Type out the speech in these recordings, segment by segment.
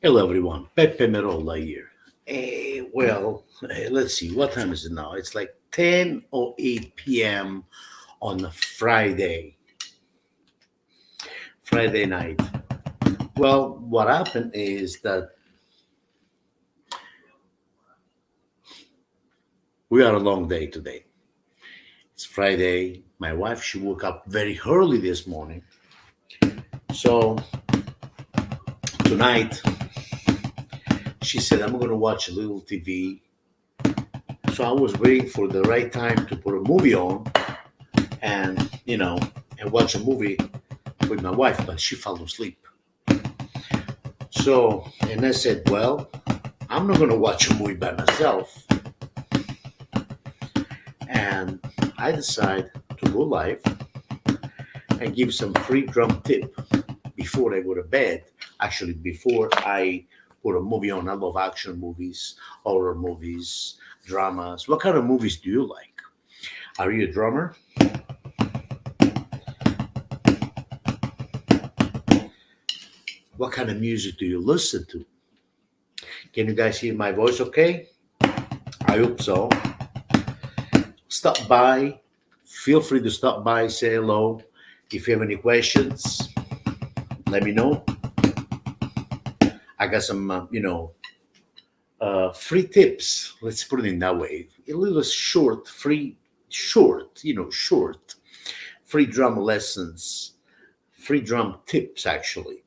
Hello, everyone. Peppe Merolla here. Let's see. What time is it now? It's like 10:08 p.m. on a Friday night. Well, what happened is that we had a long day today. It's Friday. My wife, she woke up very early this morning. So tonight, she said, I'm going to watch a little TV. So I was waiting for the right time to put a movie on and, and watch a movie with my wife, but she fell asleep. So, and I said, well, I'm not going to watch a movie by myself. And I decided to go live and give some free drum tip before I go to bed. Actually, before I put a movie on. I love action movies, horror movies, dramas. What kind of movies do you like? Are you a drummer? What kind of music do you listen to? Can you guys hear my voice okay? I hope so. Stop by. Feel free to stop by, say hello. If you have any questions, let me know. I got some, free tips. Let's put it in that way. A little short, free drum lessons, free drum tips, actually,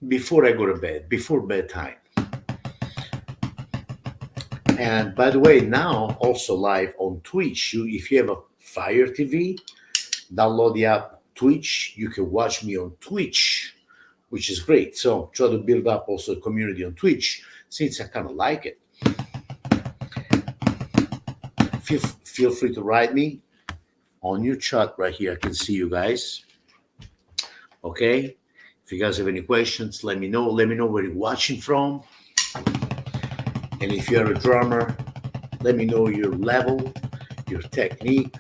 before I go to bed, before bedtime. And by the way, now also live on Twitch. If you have a Fire TV, download the app Twitch. You can watch me on Twitch, which is great. So try to build up also a community on Twitch since I kind of like it. Feel free to write me on your chat right here. I can see you guys. Okay. If you guys have any questions, let me know. Let me know where you're watching from. And if you're a drummer, let me know your level, your technique.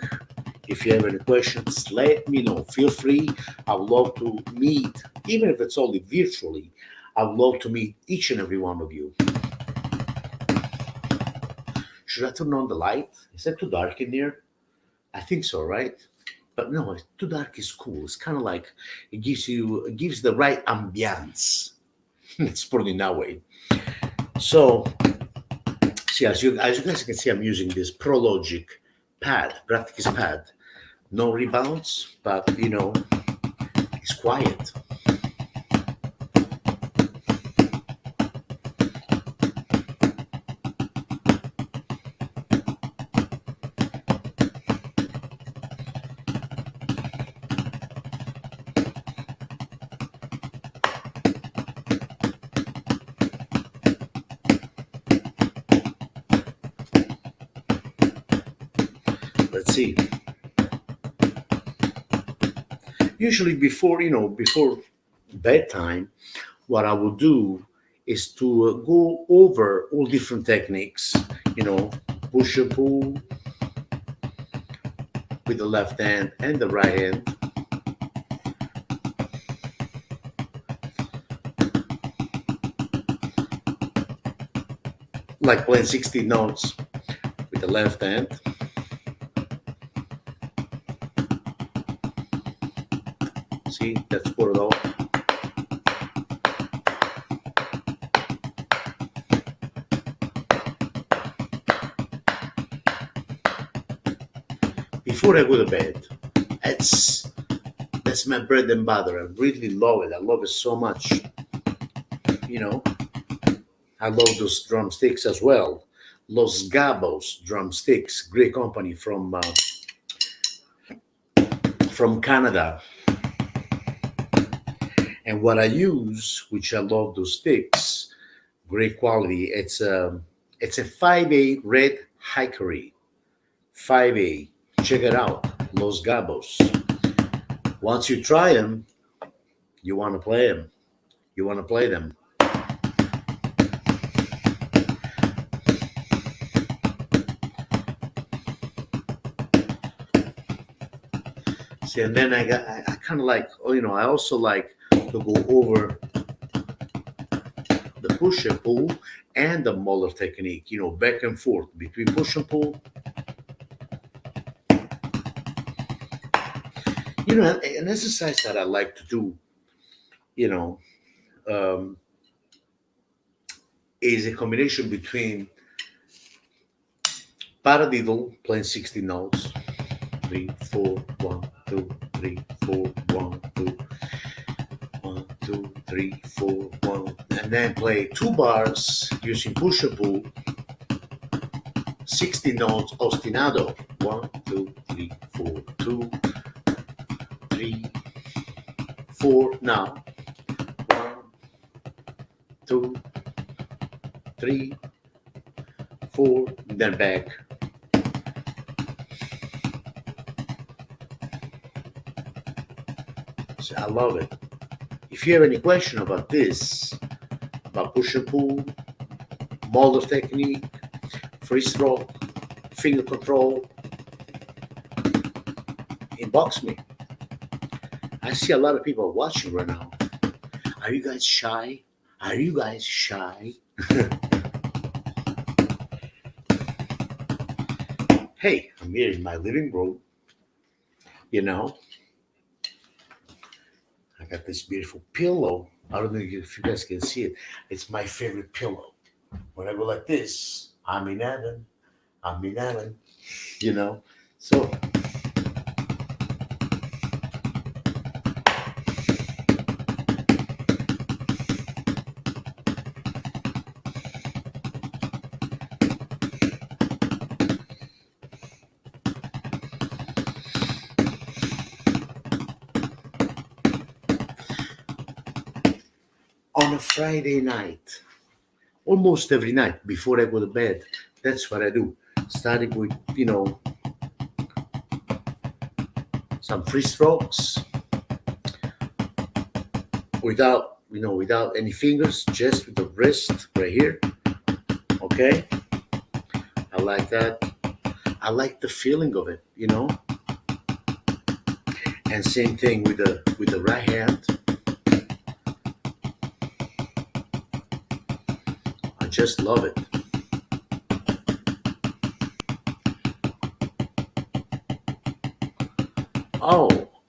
If you have any questions, let me know. Feel free. I would love to meet, even if it's only virtually, I would love to meet each and every one of you. Should I turn on the light? Is it too dark in here? I think so, right? But no, too dark is cool. It's kind of like it gives the right ambiance. Let's put it in that way. So, see, as you guys can see, I'm using this ProLogic pad, practice pad. No rebounds, but it's quiet. Let's see. Usually before bedtime, what I will do is to go over all different techniques, push and pull with the left hand and the right hand. Like playing 16 notes with the left hand. See, that's for it all. Before I go to bed, that's my bread and butter. I really love it. I love it so much. I love those drumsticks as well. Los Gabos drumsticks, great company from Canada. And what I use, which I love those sticks, great quality. It's a 5A red hickory. 5A. Check it out. Los Gabos. Once you try them, you want to play them. You want to play them. See, and then I kind of like, I also like to go over push and pull and the Muller technique, back and forth between push and pull. An exercise that I like to do, you know, um, is a combination between paradiddle, playing 60 notes, 3, 4, 1, 2, 3, 4, 1, 2, 1, 2, 3, 4, 1, and then play 2 bars using push and pull, 60 notes ostinato, 1, 2, 3, 4, 2, 3, 4, now, 1, 2, 3, 4, then back. So I love it. If you have any question about this, about push and pull, Mulder technique, free stroke, finger control, inbox me. I see a lot of people watching right now. Are you guys shy? Are you guys shy? Hey, I'm here in my living room. I got this beautiful pillow. I don't know if you guys can see it. It's my favorite pillow. When I go like this, I'm in heaven. I'm in heaven. So on a Friday night, almost every night before I go to bed, that's what I do. Starting with, some free strokes without any fingers, just with the wrist right here. Okay. I like that. I like the feeling of it, And same thing with the right hand. I just love it.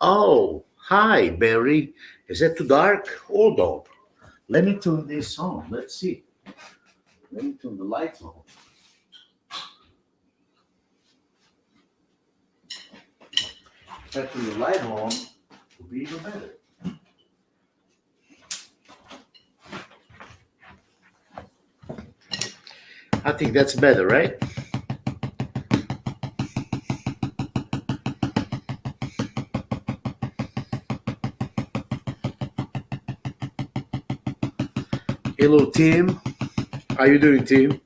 Oh, hi, Barry. Is that too dark? Hold on. Let me turn this on. Let's see. Let me turn the lights on. If I turn the light on, it'll be even better. I think that's better, right? Hello, Tim. How you doing, Tim?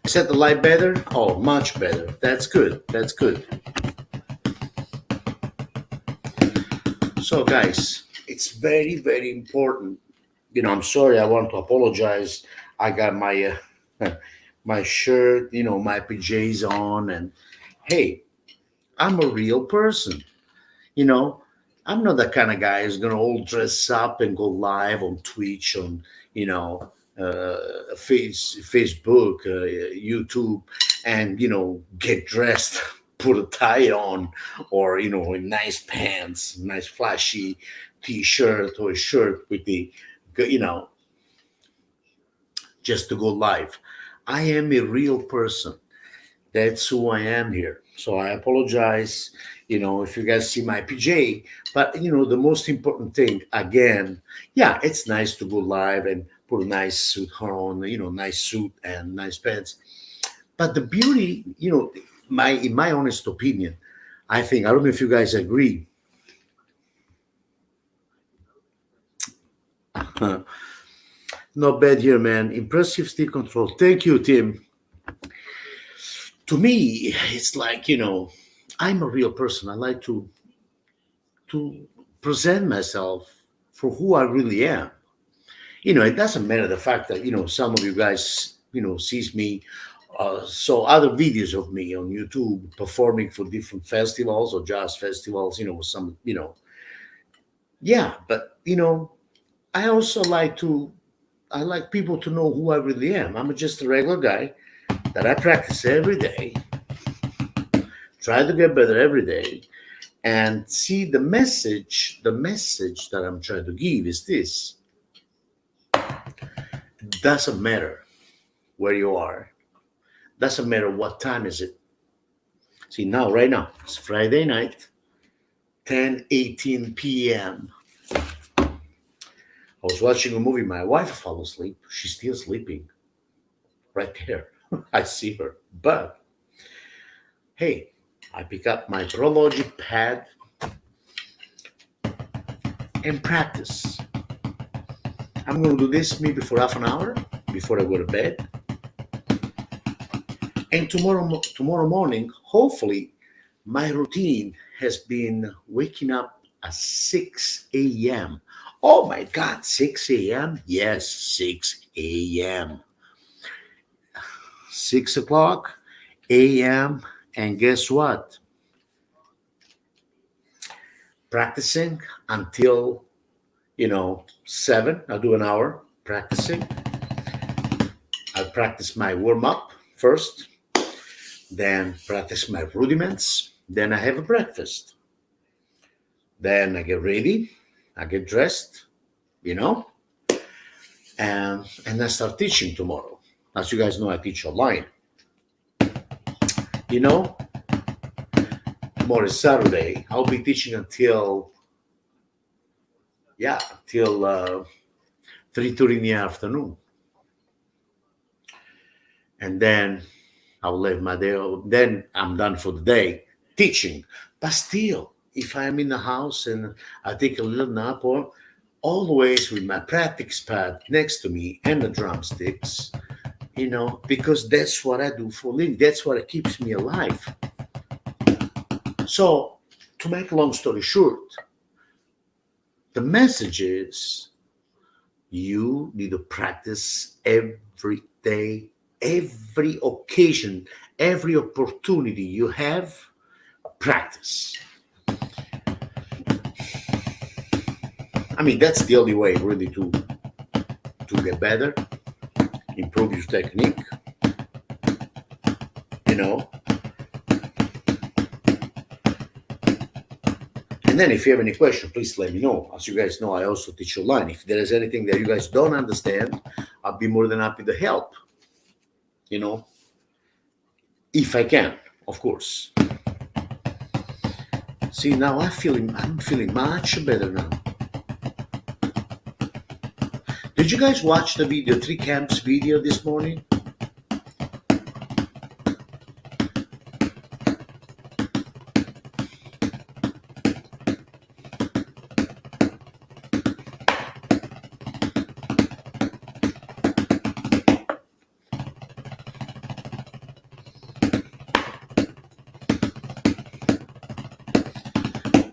Is that the light better? Oh, much better. That's good. That's good. So, guys, it's very, very important. I'm sorry. I want to apologize. I got my my shirt, my PJs on, and hey, I'm a real person. You know, I'm not the kind of guy who's gonna all dress up and go live on Twitch, on Facebook, YouTube, and get dressed, put a tie on, or in nice pants, nice flashy T-shirt or a shirt with the you know just to go live. I am a real person. That's who I am here. So I apologize, if you guys see my PJ. But the most important thing, again, yeah, it's nice to go live and put a nice suit on, nice suit and nice pants. But the beauty, in my honest opinion, I don't know if you guys agree. Not bad here, man. Impressive stick control. Thank you, Tim. To me, it's like, I'm a real person. I like to present myself for who I really am. It doesn't matter the fact that some of you guys sees me, saw other videos of me on YouTube performing for different festivals or jazz festivals. Some yeah, but I also I like people to know who I really am. I'm just a regular guy that I practice every day, try to get better every day, and see the message that I'm trying to give is this: doesn't matter where you are, doesn't matter what time is it. See, right now it's Friday night, 10:18 p.m. I was watching a movie. My wife fell asleep. She's still sleeping right there. I see her. But hey, I pick up my Prologic pad and practice. I'm going to do this maybe for half an hour before I go to bed. And tomorrow morning, hopefully, my routine has been waking up at 6 a.m. Oh my God, 6 a.m.? Yes, 6 a.m. 6 o'clock a.m. And guess what? Practicing until 7. I'll do an hour practicing. I'll practice my warm-up first, then practice my rudiments, then I have a breakfast. Then I get ready, I get dressed, and I start teaching tomorrow. As you guys know, I teach online. Tomorrow is Saturday. I'll be teaching until 3:30 in the afternoon. And then I'll leave my day. Then I'm done for the day teaching. But still, if I'm in the house and I take a little nap, or always with my practice pad next to me and the drumsticks, because that's what I do for a living. That's what keeps me alive. So, to make a long story short, the message is you need to practice every day, every occasion, every opportunity you have, practice. I mean, that's the only way really to get better, improve your technique, And then if you have any question, please let me know. As you guys know, I also teach online. If there is anything that you guys don't understand, I'll be more than happy to help, if I can, of course. See, now I'm feeling much better now. Did you guys watch the video, 3 camps video this morning?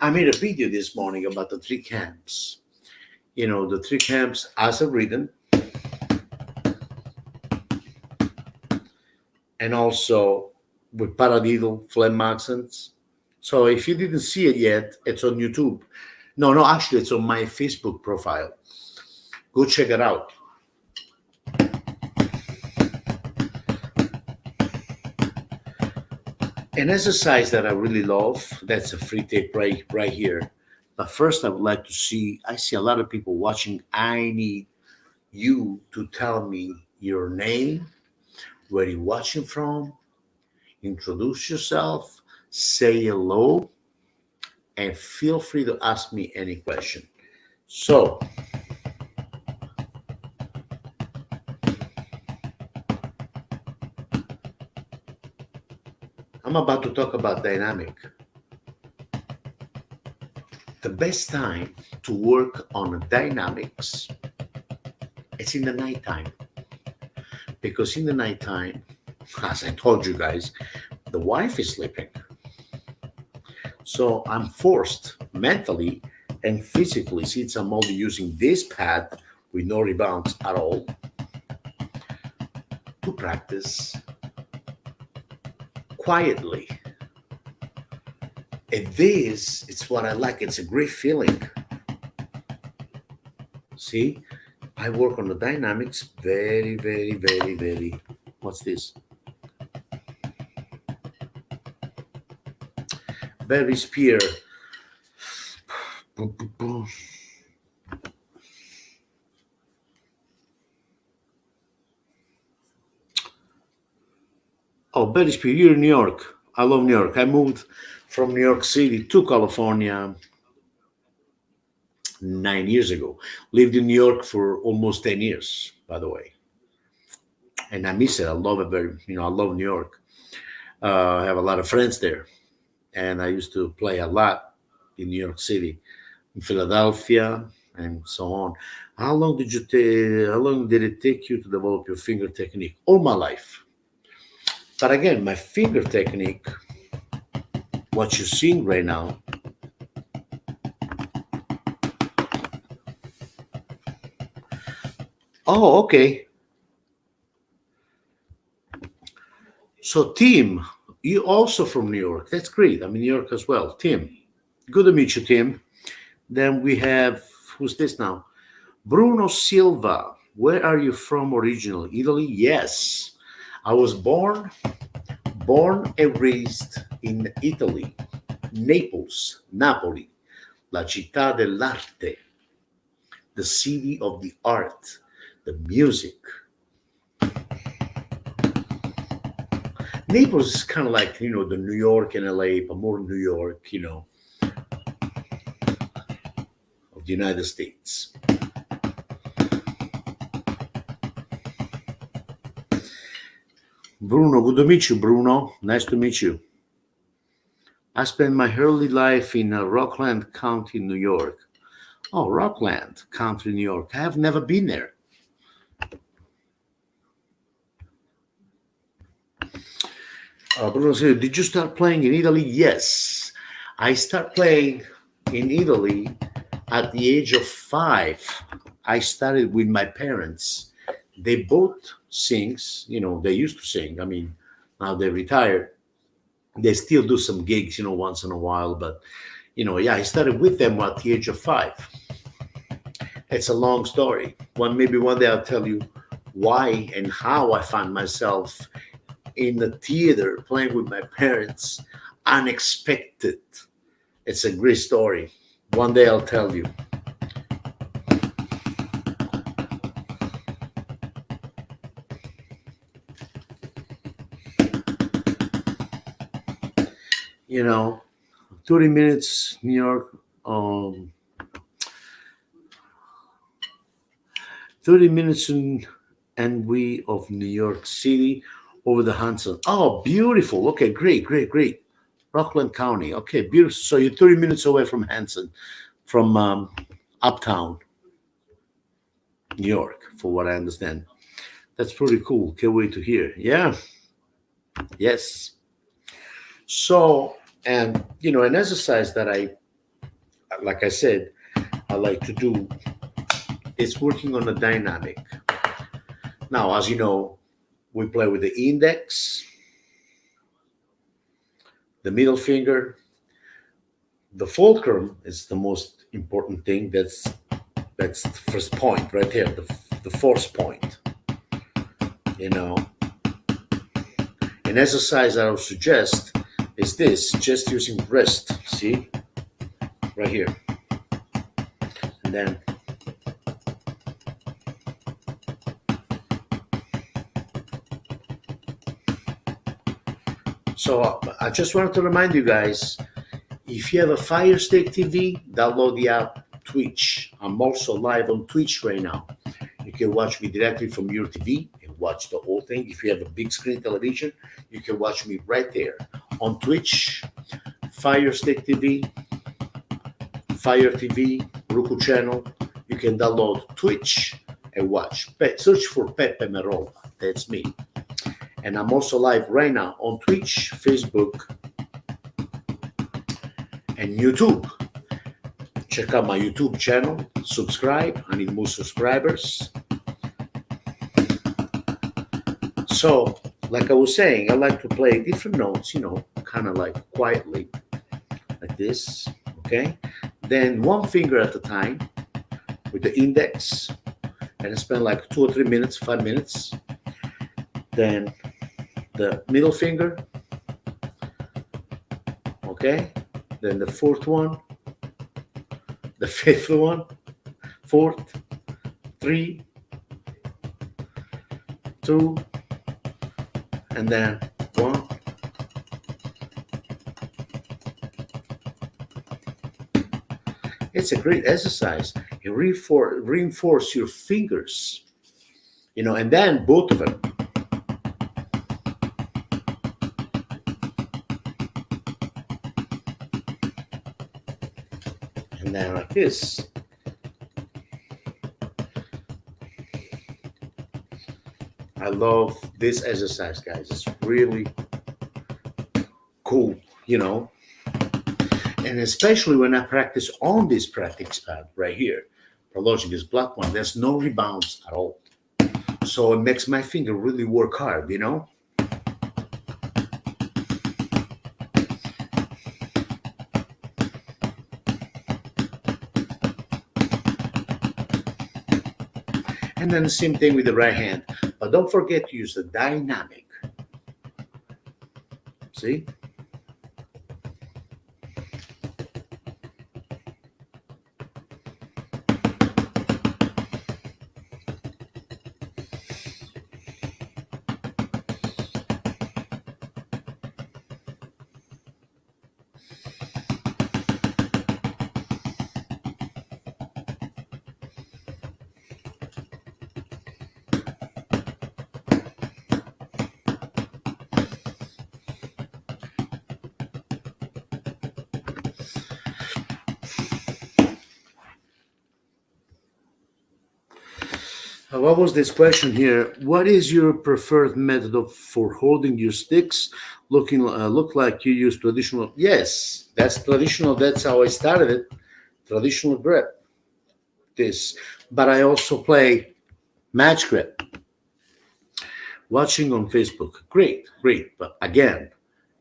I made a video this morning about the 3 camps. The 3 camps as a rhythm, and also with paradiddle, phlegm accents. So if you didn't see it yet, it's on YouTube. No, actually, it's on my Facebook profile. Go check it out. An exercise that I really love, that's a free tape right here. But first, I would like to I see a lot of people watching. I need you to tell me your name, where you're watching from, introduce yourself, say hello, and feel free to ask me any question. So, I'm about to talk about dynamic. The best time to work on dynamics is in the nighttime. Because in the nighttime, as I told you guys, the wife is sleeping. So I'm forced mentally and physically, since I'm only using this pad with no rebounds at all, to practice quietly. And this, it's what I like. It's a great feeling. See, I work on the dynamics very, very, very, very. What's this? Very spear. Boom, boom, boom. Oh, Betty Spear, you're in New York. I love New York. I moved from New York City to California 9 years ago. Lived in New York for almost 10 years, by the way. And I miss it. I love it very, I love New York. I have a lot of friends there. And I used to play a lot in New York City, in Philadelphia, and so on. How long did it take you to develop your finger technique? All my life. But again, my finger technique, what you're seeing right now, oh, okay. So, Tim, you also from New York. That's great. I'm in New York as well. Tim, good to meet you, Tim. Then we have, who's this now? Bruno Silva. Where are you from originally? Italy? Yes. I was born and raised in Italy, Naples, Napoli, la città dell'arte, the city of the art, the music. Naples is kind of like, the New York and LA, but more New York, of the United States. Bruno, good to meet you, Bruno. Nice to meet you. I spent my early life in Rockland County, New York. Oh, Rockland County, New York. I have never been there. Bruno said, did you start playing in Italy? Yes. I start playing in Italy at the age of 5. I started with my parents. They both sings, they used to sing. I mean, now they retired. They still do some gigs, once in a while. But, yeah, I started with them at the age of 5. It's a long story. Maybe one day I'll tell you why and how I found myself in the theater playing with my parents. Unexpected. It's a great story. One day I'll tell you. You know, 30 minutes, New York, 30 minutes and we of New York City over the Hudson. Oh, beautiful. Okay, great, great, great. Rockland County. Okay, beautiful. So you're 30 minutes away from Hanson, from uptown New York, for what I understand. That's pretty cool. Can't wait to hear. Yeah, yes. So, and an exercise that like I said, I like to do is working on a dynamic. Now, as you know, we play with the index, the middle finger. The fulcrum is the most important thing. That's the first point right there, the fourth point. An exercise I would suggest is this, just using wrist. See, right here, and then so I just wanted to remind you guys, if you have a Fire Stick TV, download the app Twitch. I'm also live on Twitch right now. You can watch me directly from your TV and watch the whole thing. If you have a big screen television, you can watch me right there on Twitch, Fire Stick TV, Fire TV, Roku channel. You can download Twitch and watch. Search for Peppe Merolla. That's me. And I'm also live right now on Twitch, Facebook, and YouTube. Check out my YouTube channel. Subscribe. I need more subscribers. So, like I was saying, I like to play different notes, kind of like quietly, like this, okay? Then one finger at a time with the index, and I spend like 2 or 3 minutes, 5 minutes. Then the middle finger, okay? Then the fourth one, the fifth one, fourth, 3, 2, and then 1. It's a great exercise. You reinforce your fingers, and then both of them. And then like this. I love this exercise, guys. It's really cool, And especially when I practice on this practice pad right here, Prologic, this black one, there's no rebounds at all. So it makes my finger really work hard, And then the same thing with the right hand. But don't forget to use the dynamic. See? What was this question here? What is your preferred method for holding your sticks? Look like you use traditional. Yes, that's traditional. That's how I started it. Traditional grip. This, but I also play match grip. Watching on Facebook, great. But again,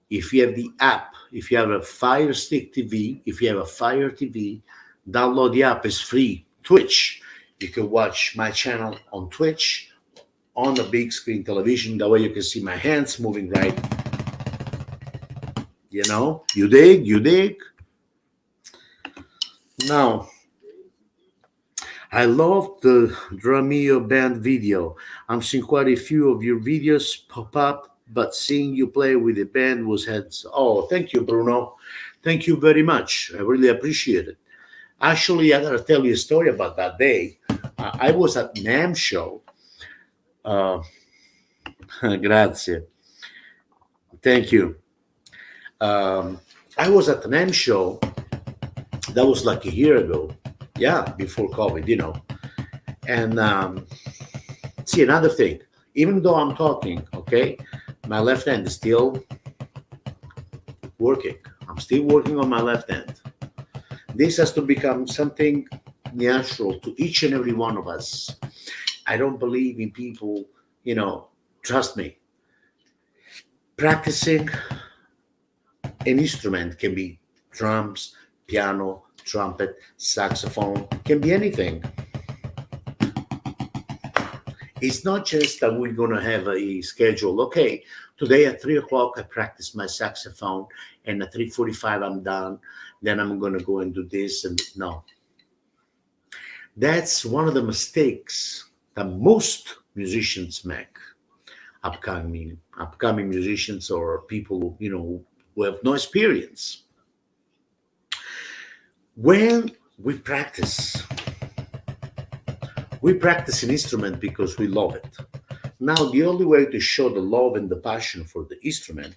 if you have the app, if you have a Fire Stick TV, if you have a Fire TV, download the app. It's free. Twitch. You can watch my channel on Twitch on the big screen television. That way you can see my hands moving right. You dig? Now, I love the Dramio band video. I'm seeing quite a few of your videos pop up, but seeing you play with the band was heads. Oh, thank you, Bruno. Thank you very much. I really appreciate it. Actually, I gotta tell you a story about that day. I was at NAM show. Grazie. Thank you. I was at the NAM show. That was like a year ago. Yeah, before COVID, And see, another thing. Even though I'm talking, okay, my left hand is still working. I'm still working on my left hand. This has to become something natural to each and every one of us. I don't believe in people, trust me. Practicing an instrument can be drums, piano, trumpet, saxophone, can be anything. It's not just that we're going to have a schedule. Okay, today at 3 o'clock, I practice my saxophone, and at 3:45, I'm done. Then I'm going to go and do this. And no. That's one of the mistakes that most musicians make. Upcoming musicians or people, who have no experience. When we practice an instrument because we love it. Now, the only way to show the love and the passion for the instrument,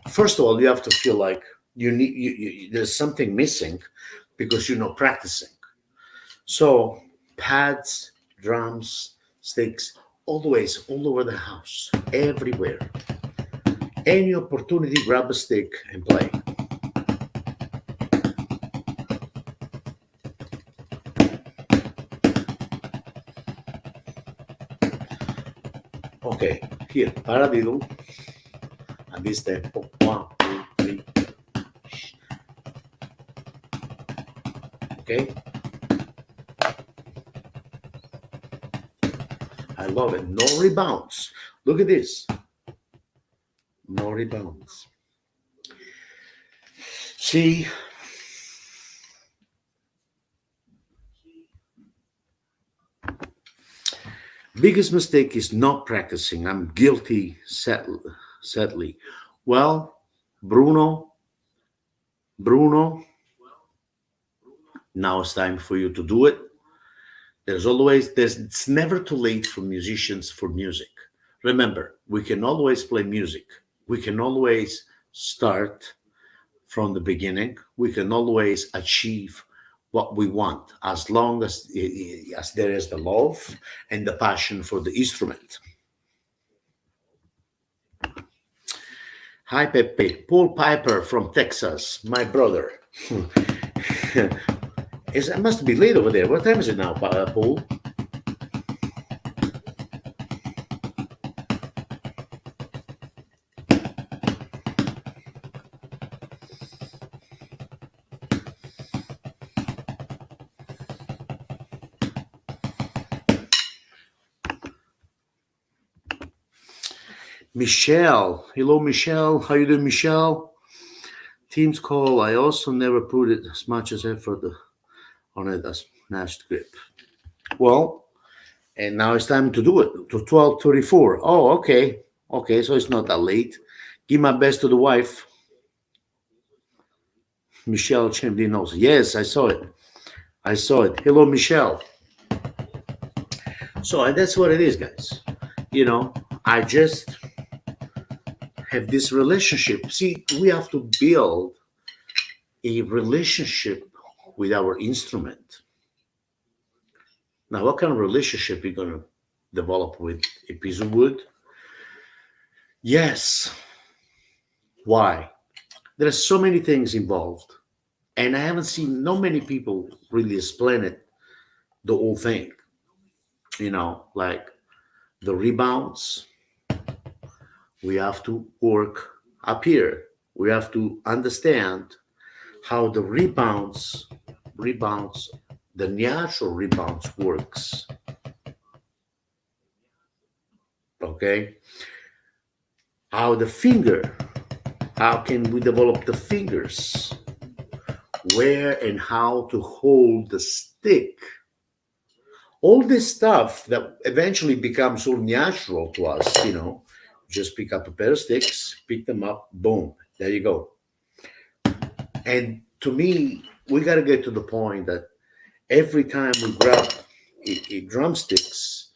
first of all, you have to feel like there's something missing because you're not practicing. So pads, drums, sticks, always all over the house, everywhere. Any opportunity, grab a stick and play. Okay, here, paradiddle, at this tempo. 1, 2, 3. Okay, I love it. No rebounds. Look at this. No rebounds. See, biggest mistake is not practicing. I'm guilty, sadly. Well, Bruno, Bruno, now it's time for you to do it. It's never too late for musicians for music. Remember, we can always play music. We can always start from the beginning. We can always achieve what we want as long as there is the love and the passion for the instrument. Hi, Pepe. Paul Piper from Texas, my brother. It must be late over there. What time is it now, Paul? Michelle. Hello, Michelle. How you doing, Michelle? Team's call. I also never put it as much as effort on it as matched grip. Well, and now it's time to do it to 12:34. Oh, okay. Okay, so it's not that late. Give my best to the wife. Michelle Chamberlain knows. Yes, I saw it. I saw it. Hello, Michelle. So that's what it is, guys. I just have this relationship. See, we have to build a relationship with our instrument. Now, what kind of relationship are you going to develop with a piece of wood? Yes. Why? There are so many things involved, and I haven't seen no many people really explain it, the whole thing. Like the rebounds, we have to work up here. We have to understand how the rebounds, the natural rebounds works. Okay? How the finger, how can we develop the fingers? Where and how to hold the stick. All this stuff that eventually becomes so natural to us, just pick up a pair of sticks, pick them up, boom, there you go. And to me, we got to get to the point that every time we grab a drumsticks,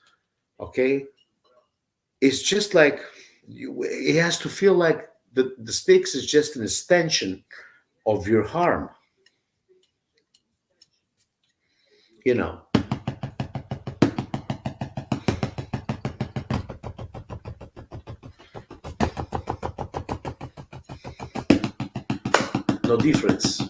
okay, it's just like it has to feel like the sticks is just an extension of your arm. You know, no difference.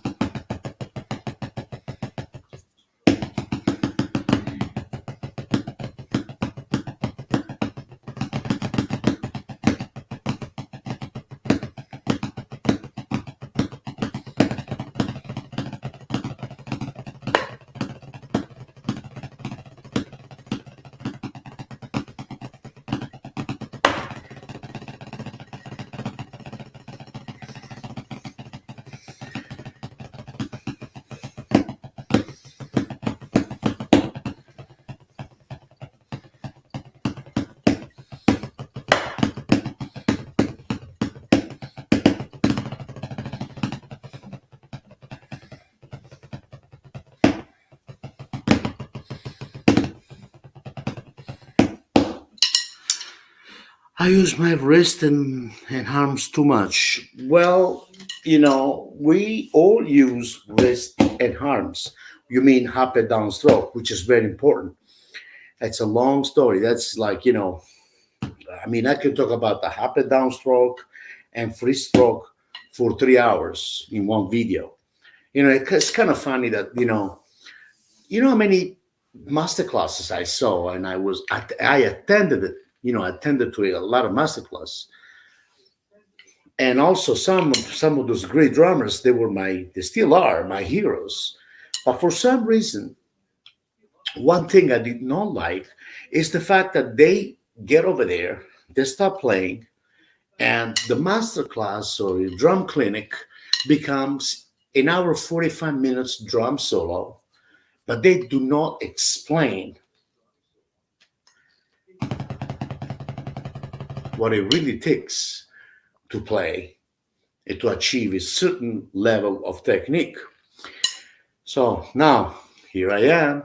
I use my wrist and arms too much. Well, we all use wrist and arms. You mean up and down stroke, which is very important. It's a long story. That's like, I mean, I could talk about the up and down stroke and free stroke for 3 hours in one video. It's kind of funny that how many master classes I saw, and I attended it. Attended to a lot of master classes, and also some of those great drummers. They still are my heroes. But for some reason, one thing I did not like is the fact that they get over there, they start playing, and the master class or a drum clinic becomes an hour 45 minutes drum solo, but they do not explain what it really takes to play and to achieve a certain level of technique. So now here I am.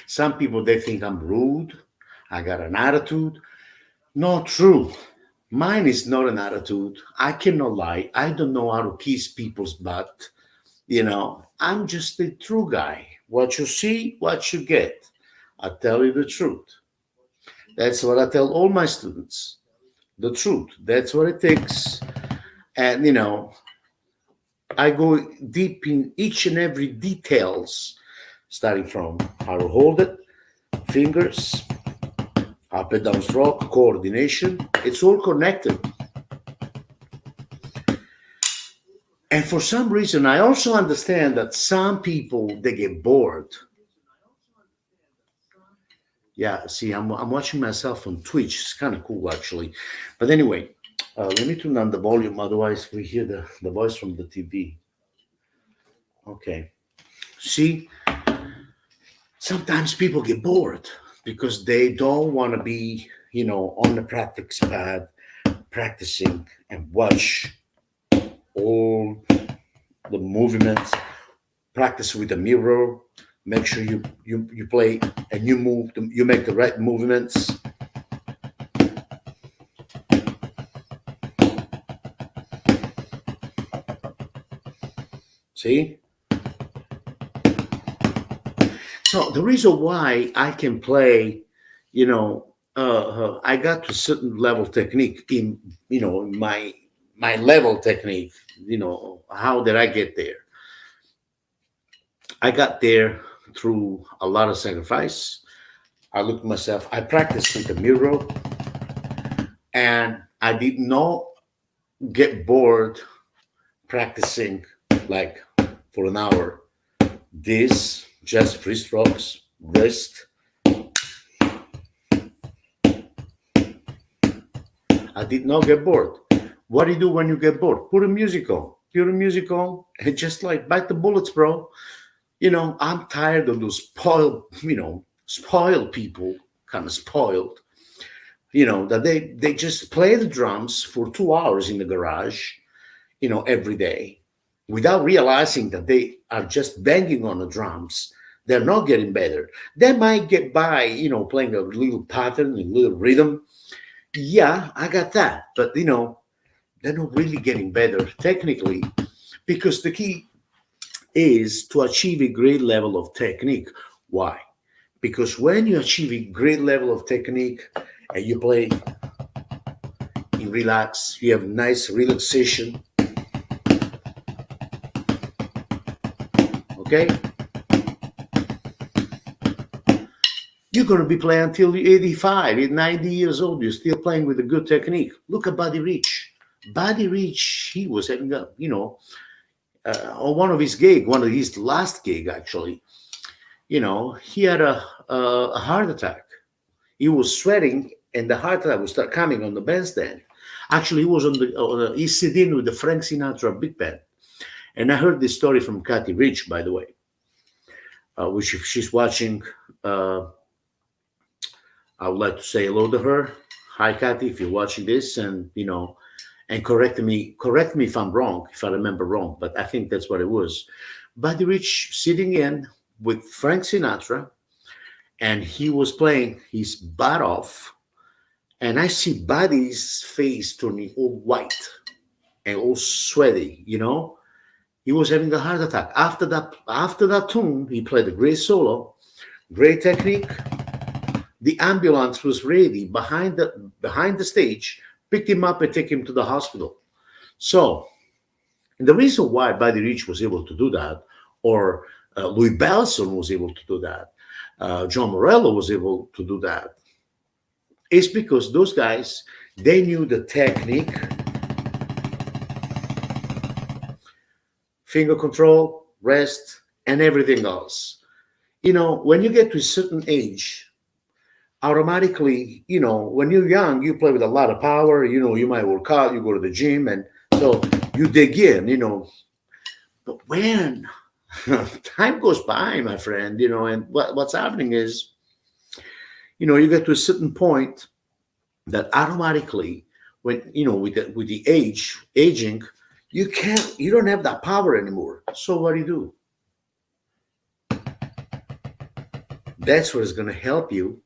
Some people, they think I'm rude. I got an attitude. Not true. Mine is not an attitude. I cannot lie. I don't know how to kiss people's butt. I'm just a true guy. What you see, what you get. I tell you the truth. That's what I tell all my students. The truth. That's what it takes. And, I go deep in each and every details, starting from how to hold it, fingers, up and down stroke, coordination. It's all connected. And for some reason, I also understand that some people, they get bored. Yeah, see, I'm watching myself on Twitch. It's kind of cool, actually. But anyway, let me turn down the volume. Otherwise, we hear the voice from the TV. Okay. See, sometimes people get bored because they don't want to be, on the practice pad, practicing and watch all the movements, practice with the mirror, make sure you play and you make the right movements. See? So the reason why I can play, I got to a certain level of technique in, my level technique, how did I get there? I got there through a lot of sacrifice. I looked at myself, I practiced with the mirror, and I did not get bored practicing like for an hour. This, just free strokes, wrist. I did not get bored. What do you do when you get bored? Put a music on. Put a music on and just like bite the bullets, bro. I'm tired of those spoiled people, kind of spoiled, that they just play the drums for 2 hours in the garage, every day without realizing that they are just banging on the drums. They're not getting better. They might get by, playing a little pattern, a little rhythm. Yeah, I got that. But, they're not really getting better technically, because the key is to achieve a great level of technique. Why? Because when you achieve a great level of technique and you play in relax, you have nice relaxation. Okay? You're going to be playing until you're 85, 90 years old. You're still playing with a good technique. Look at Buddy Rich. Buddy Rich, he was having on one of his last gig, actually, he had a heart attack. He was sweating, and the heart attack would start coming on the bandstand. Actually, he was he's sitting with the Frank Sinatra big band. And I heard this story from Kathy Rich, by the way, which if she's watching, I would like to say hello to her. Hi, Kathy, if you're watching this, and and correct me if I'm wrong, if I remember wrong, but I think that's what it was. Buddy Rich sitting in with Frank Sinatra, and he was playing his butt off, and I see Buddy's face turning all white and all sweaty, He was having a heart attack. After that tune, he played a great solo, great technique. The ambulance was ready behind the stage, picked him up and take him to the hospital. So, and the reason why Buddy Rich was able to do that, or Louis Bellson was able to do that, John Morello was able to do that, is because those guys, they knew the technique, finger control, rest, and everything else. When you get to a certain age, automatically, when you're young, you play with a lot of power, you might work out, you go to the gym, and so you dig in. But when time goes by, my friend, and what's happening is, you get to a certain point that automatically, when, with the aging, you don't have that power anymore. So what do? That's what is going to help you.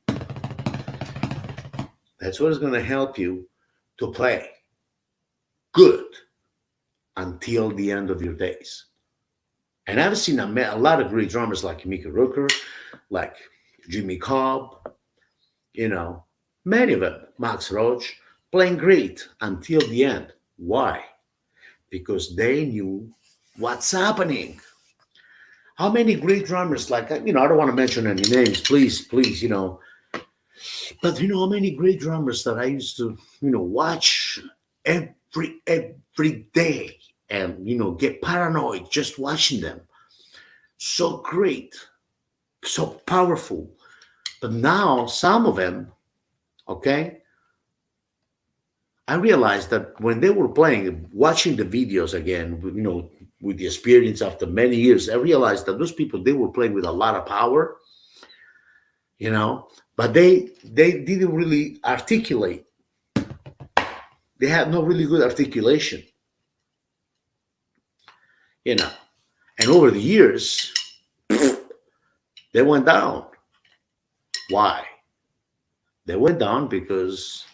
That's what is going to help you to play good until the end of your days. And I've seen a lot of great drummers like Mickey Rooker, like Jimmy Cobb, many of them, Max Roach, playing great until the end. Why? Because they knew what's happening. How many great drummers, like, I don't want to mention any names, please, but how many great drummers that I used to, watch every day and, get paranoid just watching them. So great, so powerful. But now some of them, okay, I realized that when they were playing, watching the videos again, with the experience after many years, I realized that those people, they were playing with a lot of power, but they didn't really articulate. They had no really good articulation, and over the years, they went down. Why? They went down because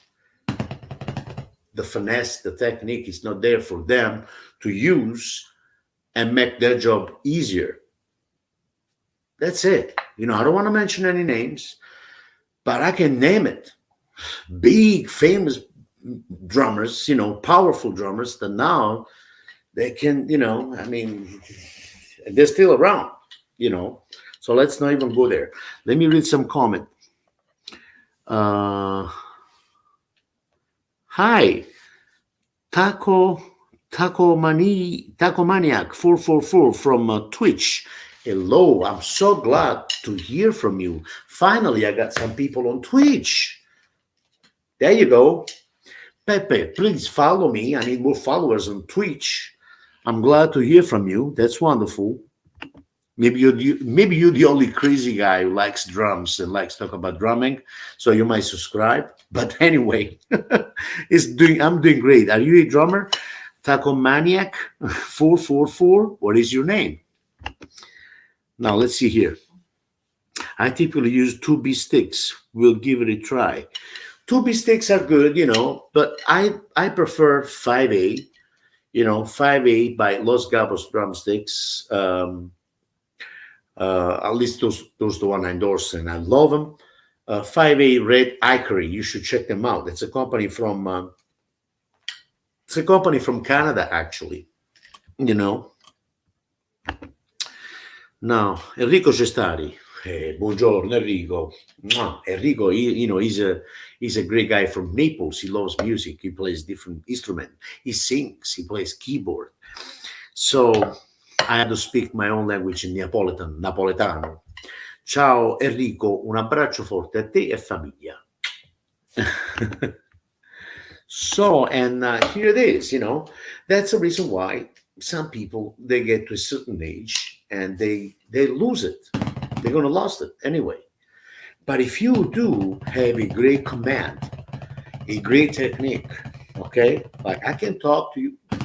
the finesse, the technique is not there for them to use and make their job easier. That's it. I don't want to mention any names, but I can name it. Big, famous drummers, powerful drummers that now they can, they're still around, So let's not even go there. Let me read some comment. Hi, Taco Maniac 444 from Twitch. Hello, I'm so glad to hear from you. Finally, I got some people on Twitch. There you go. Pepe, please follow me. I need more followers on Twitch. I'm glad to hear from you. That's wonderful. Maybe you're the only crazy guy who likes drums and likes to talk about drumming, so you might subscribe. But anyway, I'm doing great. Are you a drummer? Taco Maniac 444. What is your name? Now let's see here. I typically use 2B sticks. We'll give it a try. 2B sticks are good, but I prefer 5A. 5A by Los Gabos drumsticks. At least those the one I endorse and I love them. 5A Red Ivory, you should check them out. It's a company from Canada, actually. Now Enrico Cestari. Hey, buongiorno, Enrico. Enrico, he's a great guy from Naples. He loves music. He plays different instruments. He sings. He plays keyboard. So I had to speak my own language in Napoletano. Ciao Enrico, un abbraccio forte a te e famiglia. So, and here it is, that's the reason why some people, they get to a certain age and they lose it. They're going to lose it anyway. But if you do have a great command, a great technique, okay, like I can talk to you, I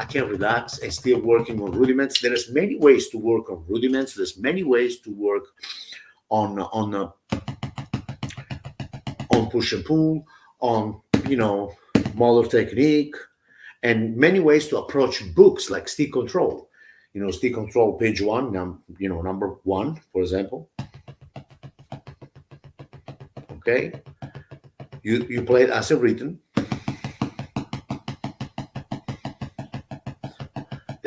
can relax and still working on rudiments. There's many ways to work on rudiments. There's many ways to work on push and pull, on molar technique, and many ways to approach books like stick control. Stick control page 1, number 1, for example. Okay, you play it as a written.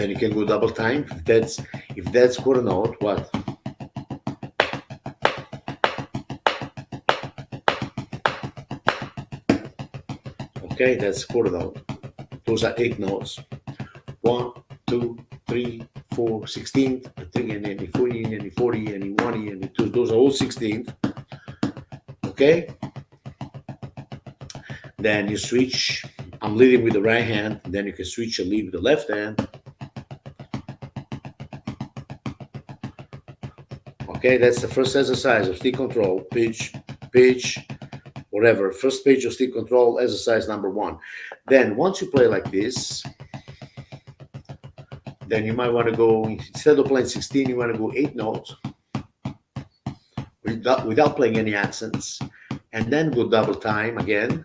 Then you can go double time. If that's quarter note, what? Okay, that's quarter note. Those are 8 notes. 1, 2, 3, 4, 16th, 3, and then the 40, and then the 40, and the 1, and the 2. Those are all 16th. Okay? Then you switch. I'm leading with the right hand. Then you can switch and lead with the left hand. Okay, that's the first exercise of stick control. Pitch, whatever. First page of stick control, exercise number 1. Then once you play like this, then you might want to go, instead of playing 16, you want to go 8 notes without playing any accents. And then go double time again.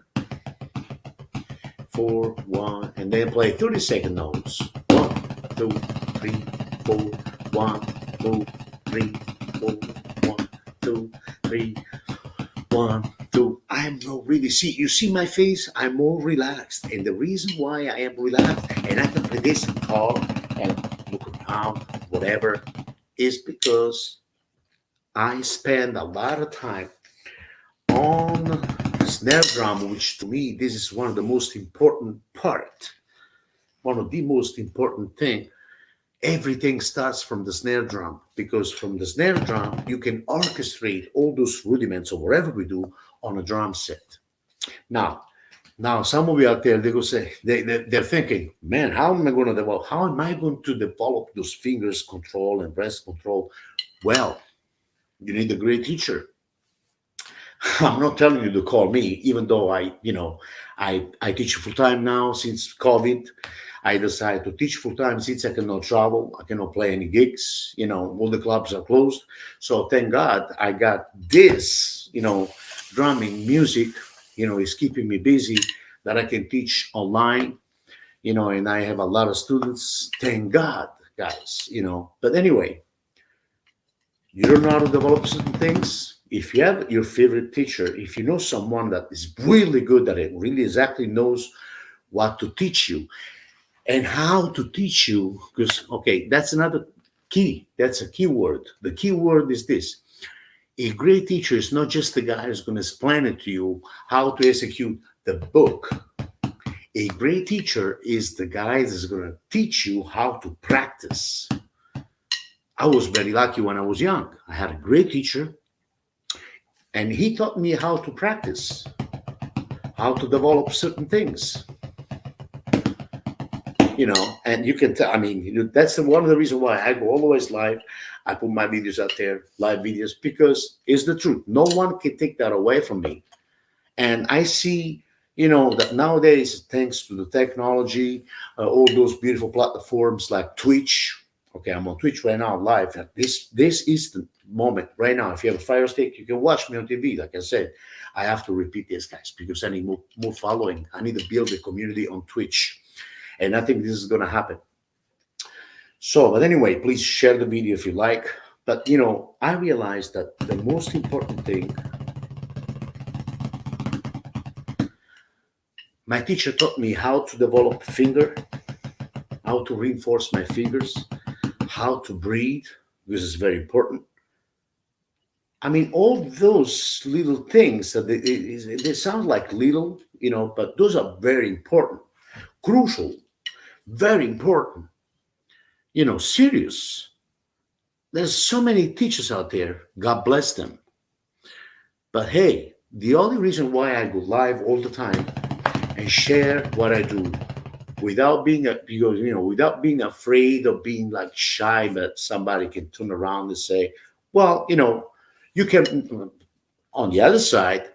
4, 1, and then play 30-second notes. 1, 2, 3, 4, 1, 2, 3, 4, 1, 2, 3, 1, 2. I am not really, you see my face? I'm more relaxed. And the reason why I am relaxed and I can play this and talk and look around, whatever, is because I spend a lot of time on snare drum, which to me, this is one of the most important part, one of the most important thing. Everything starts from the snare drum, because from the snare drum, you can orchestrate all those rudiments or whatever we do on a drum set. Now, some of you out there, they go say, they're thinking, man, how am I going to develop those fingers control and breast control? Well, you need a great teacher. I'm not telling you to call me, even though I teach full time now since COVID. I decided to teach full time since I cannot travel. I cannot play any gigs. All the clubs are closed. So thank God I got this, drumming, music, is keeping me busy that I can teach online, and I have a lot of students. Thank God, guys, But anyway, you don't know how to develop certain things. If you have your favorite teacher, if you know someone that is really good at it, really exactly knows what to teach you and how to teach you, because, okay, that's another key. That's a key word. The key word is this. A great teacher is not just the guy who's going to explain it to you how to execute the book. A great teacher is the guy that's going to teach you how to practice. I was very lucky when I was young. I had a great teacher, and he taught me how to practice, how to develop certain things. And you can tell, that's one of the reasons why I go always live. I put my videos out there, live videos, because it's the truth. No one can take that away from me. And I see, that nowadays, thanks to the technology, all those beautiful platforms like Twitch. Okay, I'm on Twitch right now, live. This is the moment right now. If you have a Fire Stick, you can watch me on TV. Like I said, I have to repeat this, guys, because I need more following. I need to build a community on Twitch. And I think this is going to happen. So, but anyway, please share the video if you like. But, I realized that the most important thing, my teacher taught me how to develop finger, how to reinforce my fingers, how to breathe. This is very important. All those little things, they sound like little, but those are very important, crucial, very important, serious. There's so many teachers out there. God bless them. But hey, the only reason why I go live all the time and share what I do without being without being afraid of being like shy, that somebody can turn around and say, well, you can, on the other side,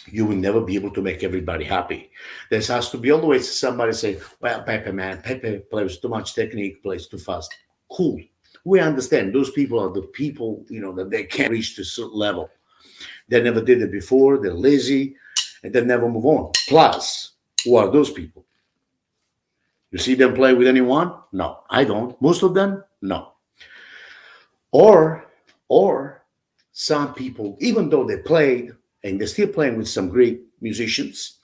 you will never be able to make everybody happy. There has to be always somebody say, well, Pepe plays too much technique, plays too fast. Cool. We understand those people are the people, that they can't reach to a certain level. They never did it before. They're lazy and they never move on. Plus, who are those people? You see them play with anyone? No, I don't. Most of them? No. Or some people, even though they played and they're still playing with some great musicians,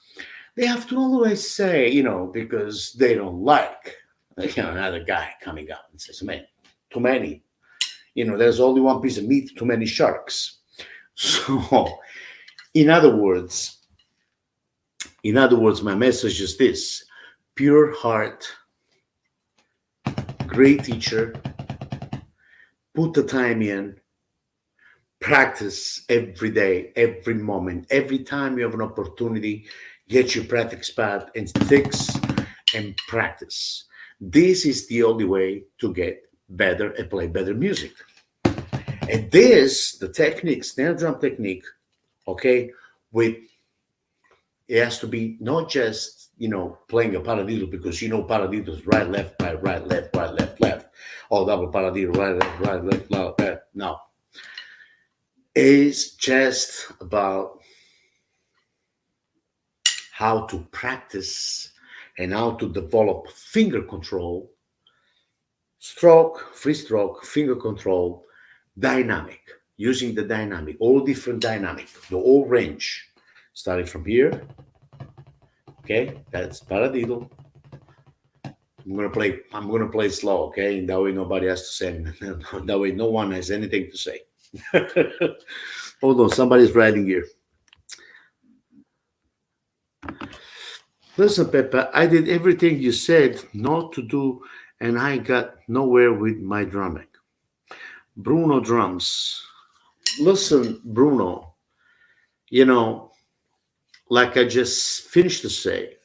they have to always say, because they don't like Another guy coming up and says, man, too many. There's only one piece of meat, too many sharks. So, in other words, my message is this: pure heart, great teacher, put the time in, practice every day, every moment, every time you have an opportunity, get your practice pad and sticks and practice. This is the only way to get better and play better music. And the technique, snare drum technique, okay, with it has to be not just playing a paradiddle, because paradiddle is right, left, right, left, right, left, left, or double paradiddle, right, left, left. No, it's just about how to practice and how to develop finger control, stroke, free stroke, finger control, dynamic, using the dynamic, all different dynamic, the whole range, starting from here. Okay, that's paradiddle. I'm gonna play slow, okay? And that way nobody has to say anything. That way no one has anything to say. Hold on, somebody's writing here. Listen, Pepe, I did everything you said not to do, and I got nowhere with my drumming. Bruno drums. Listen, Bruno, like I just finished to say,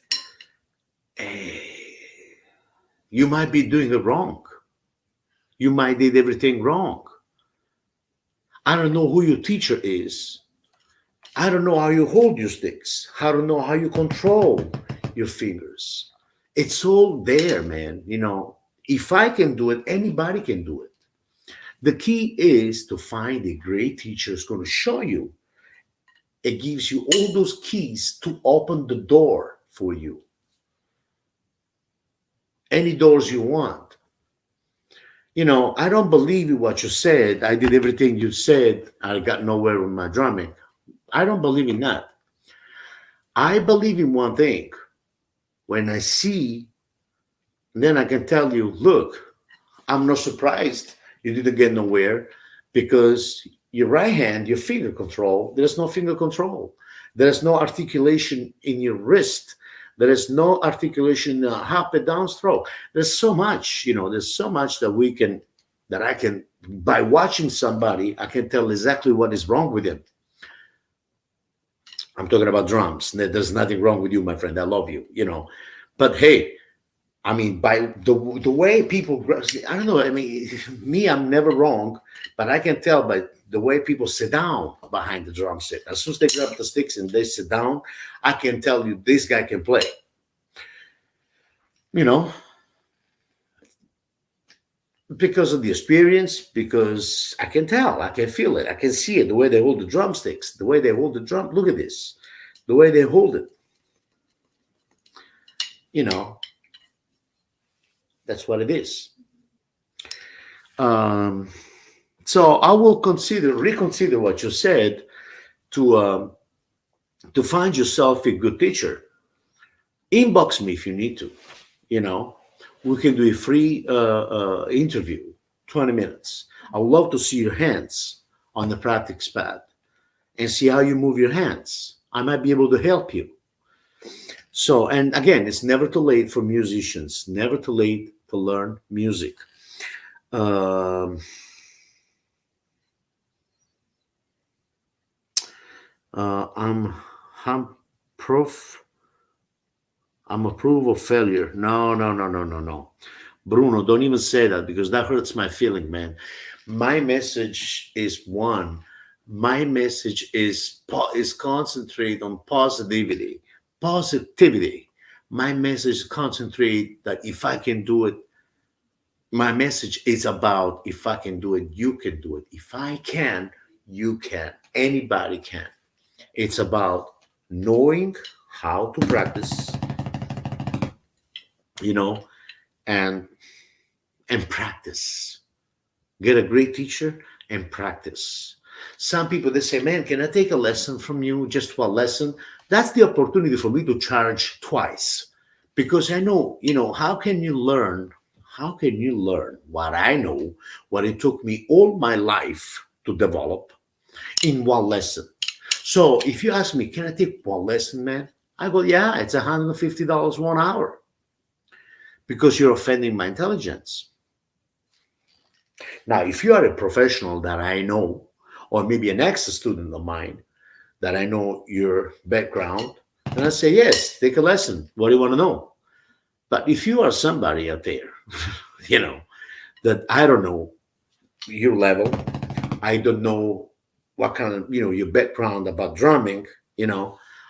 you might be doing it wrong. You might did everything wrong. I don't know who your teacher is. I don't know how you hold your sticks. I don't know how you control your fingers. It's all there, man. If I can do it, anybody can do it. The key is to find a great teacher who's going to show you. It gives you all those keys to open the door for you. Any doors you want. I don't believe in what you said. I did everything you said. I got nowhere with my drumming. I don't believe in that. I believe in one thing. When I see, then I can tell you, look, I'm not surprised you didn't get nowhere, because your right hand, your finger control, there's no finger control. There's no articulation in your wrist. There is no articulation in the up and down stroke. There's so much, there's so much that I can, by watching somebody, I can tell exactly what is wrong with him. I'm talking about drums. There's nothing wrong with you, my friend. I love you, But hey, I mean, by the way people, I don't know. I mean, me, I'm never wrong, but I can tell by the way people sit down behind the drum set. As soon as they grab the sticks and they sit down, I can tell you this guy can play. Because of the experience, because I can tell, I can feel it, I can see it, the way they hold the drumsticks, the way they hold the drum. Look at this, the way they hold it. That's what it is. So I will reconsider what you said, to find yourself a good teacher. Inbox me if you need to. We can do a free interview, 20 minutes. I would love to see your hands on the practice pad and see how you move your hands. I might be able to help you. So, and again, it's never too late for musicians, never too late to learn music. I'm approve of failure. No. Bruno, don't even say that, because that hurts my feeling, man. My message is one. My message is concentrate on positivity. My message concentrate that if I can do it, my message is about if I can do it, you can do it. If I can, you can. Anybody can. It's about knowing how to practice, and practice. Get a great teacher and practice. Some people, they say, man, can I take a lesson from you? Just one lesson. That's the opportunity for me to charge twice, because I know, how can you learn how can you learn what I know, what it took me all my life to develop in one lesson? So if you ask me, can I take one lesson, man? I go, yeah, it's $150 1 hour because you're offending my intelligence. Now, if you are a professional that I know, or maybe an ex-student of mine that I know your background, and I say, yes, take a lesson. What do you want to know? But if you are somebody out there, you know, that I don't know your level, I don't know what kind of, your background about drumming,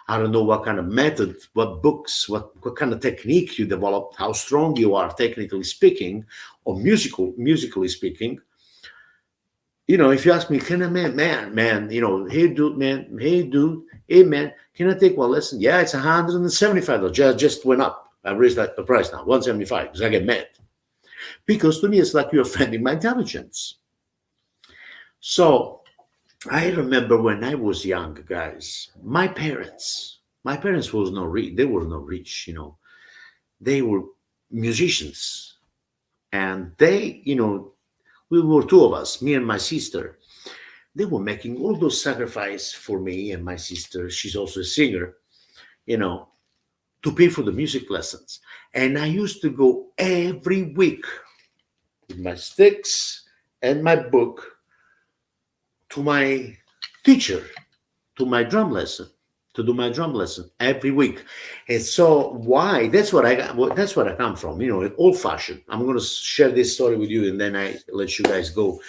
I don't know what kind of method, what books, what kind of technique you developed, how strong you are technically speaking, or musically speaking. If you ask me, can I, man, hey dude, hey man, can I take one lesson? Yeah, it's $175. Just went up. I raised the price now, 175, because I get mad. Because to me, it's like you're offending my intelligence. So I remember when I was young, guys, my parents was not rich. They were not rich, They were musicians. And they, we were two of us, me and my sister. They were making all those sacrifices for me and my sister. She's also a singer, to pay for the music lessons. And I used to go every week with my sticks and my book to my teacher, to my drum lesson, to do my drum lesson every week. And so why? That's what I got. That's what I come from, old fashioned. I'm going to share this story with you and then I let you guys go.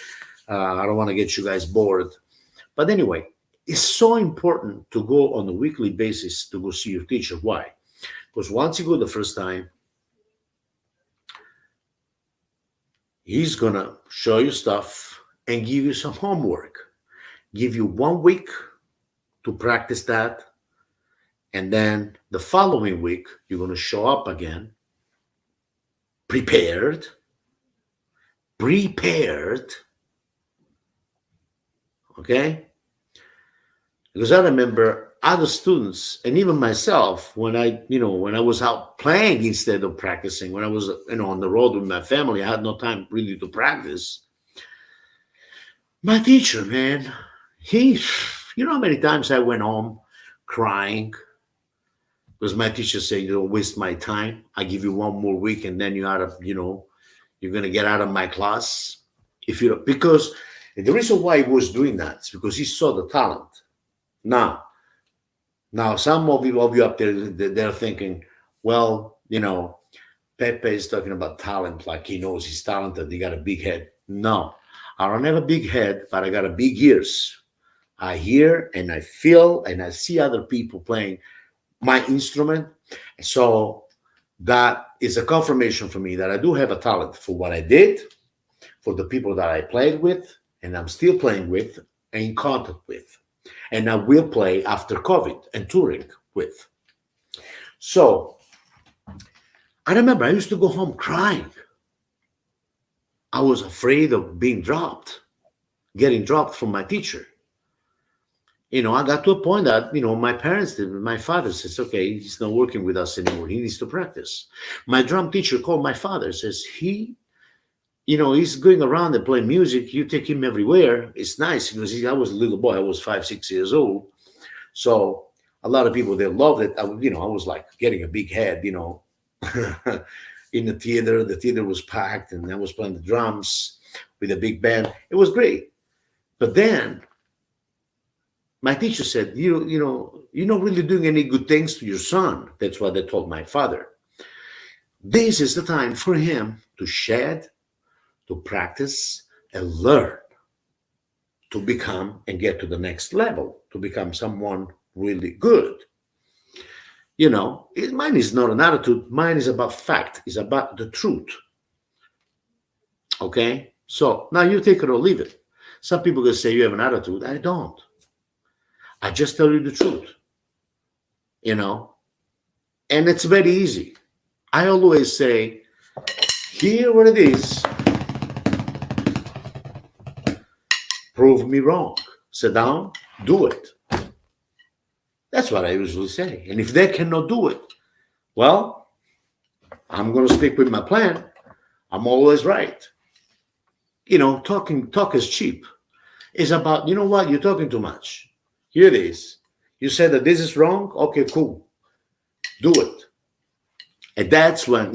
I don't want to get you guys bored. But anyway, it's so important to go on a weekly basis to go see your teacher. Why? Because once you go the first time, he's going to show you stuff and give you some homework. Give you 1 week to practice that. And then the following week, you're going to show up again, prepared, okay? Because I remember other students and even myself when I was out playing instead of practicing, when I was, on the road with my family, I had no time really to practice. My teacher, man, how many times I went home crying because my teacher said, you don't waste my time. I give you 1 more week and then you're going to get out of my class. Because the reason why he was doing that is because he saw the talent. Now, some of you up there, they're thinking, well, Pepe is talking about talent, like he knows he's talented. He got a big head. No, I don't have a big head, but I got a big ears. I hear and I feel and I see other people playing my instrument. So that is a confirmation for me that I do have a talent for what I did, for the people that I played with, and I'm still playing with and in contact with. And I will play after COVID and touring with. So I remember I used to go home crying. I was afraid of being dropped, getting dropped from my teacher. I got to a point that, my father says, okay, he's not working with us anymore. He needs to practice. My drum teacher called my father, says, he's going around and playing music. You take him everywhere. It's nice because I was a little boy. I was 5, 6 years old. So a lot of people, they loved it. I was like getting a big head, in the theater. The theater was packed and I was playing the drums with a big band. It was great. But then my teacher said, you're not really doing any good things to your son. That's what they told my father. This is the time for him to shed, to practice and learn, to become and get to the next level, to become someone really good. Mine is not an attitude. Mine is about fact. It's about the truth. Okay? So now you take it or leave it. Some people can say you have an attitude. I don't. I just tell you the truth. And it's very easy. I always say, here what it is. Prove me wrong. Sit down, do it. That's what I usually say. And if they cannot do it, well, I'm going to stick with my plan. I'm always right. Talk is cheap. It's about, you know what, you're talking too much. Here it is. You said that this is wrong. Okay, cool. Do it. And that's when,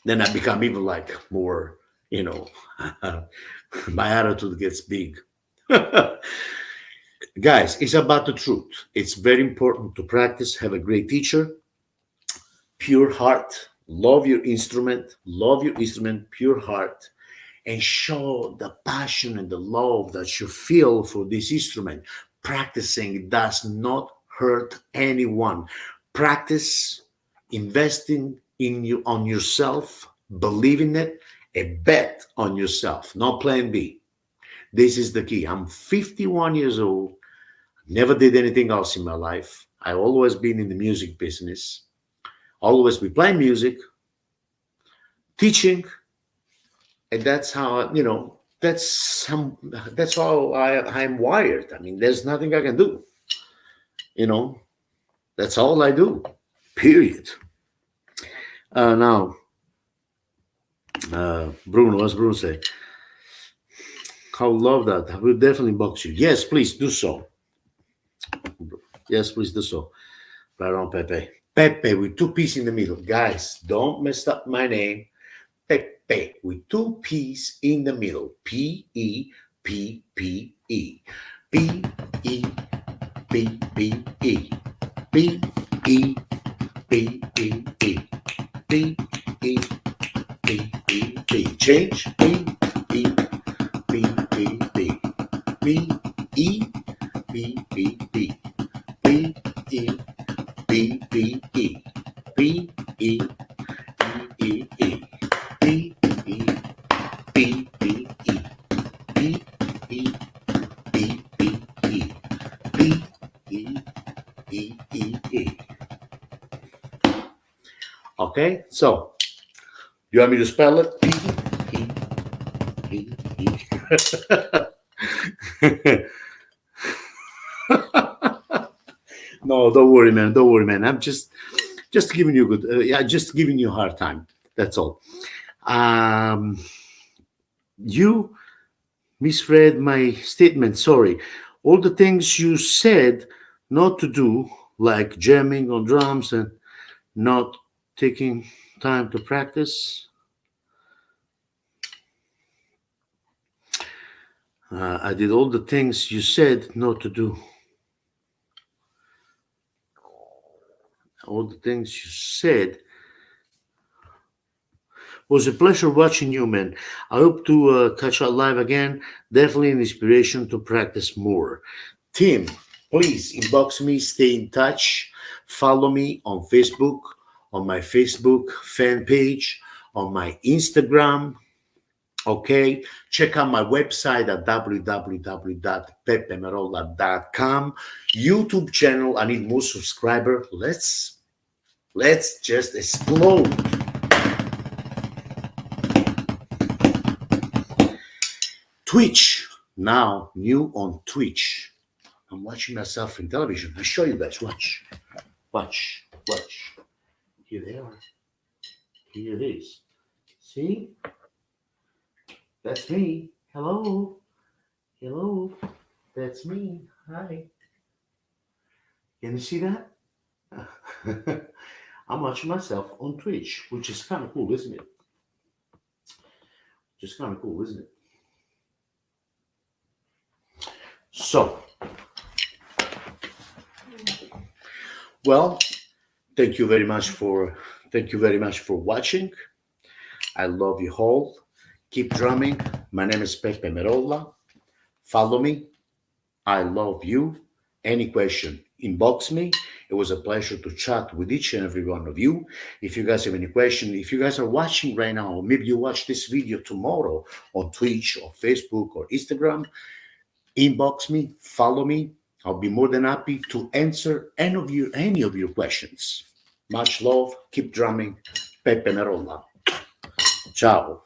then I become even like more, my attitude gets big. Guys, it's about the truth. It's very important to practice, have a great teacher, pure heart, love your instrument, pure heart, and show the passion and the love that you feel for this instrument. Practicing does not hurt anyone. Practice investing in you on yourself, believe in it, and bet on yourself. No plan B. This is the key. I'm 51 years old. Never did anything else in my life. I've always been in the music business. Always be playing music, teaching, and that's how that's how I'm wired. I mean, there's nothing I can do. You know, that's all I do. Period. Now, Bruno, what's Bruno say? I would love that. I will definitely box you. Yes, please do so. Yes, please do so. Right on, Pepe. Pepe with two P's in the middle. Guys, don't mess up my name. Pepe with two P's in the middle. P-E-P-P-E. P-E-P-P-E. P-E-P-P-E. P-E-P-P-E. Change. P-E-P-P-P. P-E-P-P-P. P-E-P-P-E. P-E-P-E. Okay, so you want me to spell it? No, don't worry, man. Don't worry, man. I'm just giving you just giving you a hard time. That's all. You misread my statement. Sorry. All the things you said not to do, like jamming on drums and not taking time to practice. I did all the things you said not to do. All the things you said. Was a pleasure watching you, man. I hope to catch up live again. Definitely an inspiration to practice more. Tim, please inbox me, stay in touch. Follow me on Facebook, on my Facebook fan page, on my Instagram. Okay, check out my website at www.peppemerolla.com. YouTube channel. I need more subscribers. Let's just explode. Twitch, now new on Twitch. I'm watching myself in television. I'll show you guys. Watch. Here they are. Here it is. See? That's me. Hello. That's me. Hi. Can you see that? I'm watching myself on Twitch, which is kind of cool, isn't it? So, well, thank you very much for watching. I love you all. Keep drumming. My name is Peppe Merolla. Follow me. I love you. Any question, inbox me. It was a pleasure to chat with each and every one of you. If you guys have any question, if you guys are watching right now, or maybe you watch this video tomorrow on Twitch or Facebook or Instagram, inbox me, follow me. I'll be more than happy to answer any of your questions. Much love. Keep drumming. Peppe Merolla. Ciao.